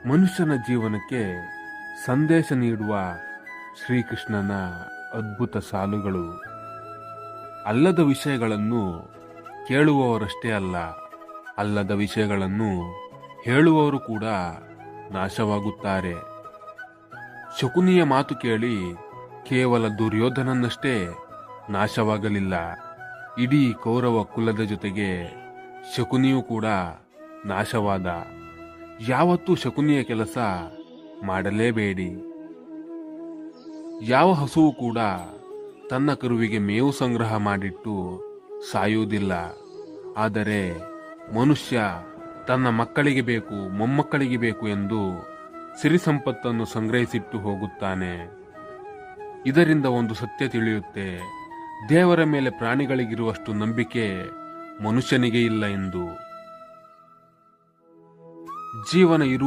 ಮನುಷ್ಯನ ಜೀವನಕ್ಕೆ ಸಂದೇಶ ನೀಡುವ ಶ್ರೀಕೃಷ್ಣನ ಅದ್ಭುತ ಸಾಲುಗಳು. ಅಲ್ಲದ ವಿಷಯಗಳನ್ನು ಕೇಳುವವರಷ್ಟೇ ಅಲ್ಲ, ಅಲ್ಲದ ವಿಷಯಗಳನ್ನು ಹೇಳುವವರು ಕೂಡ ನಾಶವಾಗುತ್ತಾರೆ. ಶಕುನಿಯ ಮಾತು ಕೇಳಿ ಕೇವಲ ದುರ್ಯೋಧನನಷ್ಟೇ ನಾಶವಾಗಲಿಲ್ಲ, ಇಡೀ ಕೌರವ ಕುಲದ ಜೊತೆಗೆ ಶಕುನಿಯೂ ಕೂಡ ನಾಶವಾದ. ಯಾವತ್ತೂ ಶಕುನಿಯ ಕೆಲಸ ಮಾಡಲೇಬೇಡಿ. ಯಾವ ಹಸುವು ಕೂಡ ತನ್ನ ಕರುವಿಗೆ ಮೇವು ಸಂಗ್ರಹ ಮಾಡಿಟ್ಟು ಸಾಯುವುದಿಲ್ಲ. ಆದರೆ ಮನುಷ್ಯ ತನ್ನ ಮಕ್ಕಳಿಗೆ ಬೇಕು, ಮೊಮ್ಮಕ್ಕಳಿಗೆ ಬೇಕು ಎಂದು ಸಿರಿ ಸಂಪತ್ತನ್ನು ಸಂಗ್ರಹಿಸಿಟ್ಟು ಹೋಗುತ್ತಾನೆ. ಇದರಿಂದ ಒಂದು ಸತ್ಯ ತಿಳಿಯುತ್ತೆ, ದೇವರ ಮೇಲೆ ಪ್ರಾಣಿಗಳಿಗಿರುವಷ್ಟು ನಂಬಿಕೆ ಮನುಷ್ಯನಿಗೆ ಇಲ್ಲ ಎಂದು. ಜೀವನ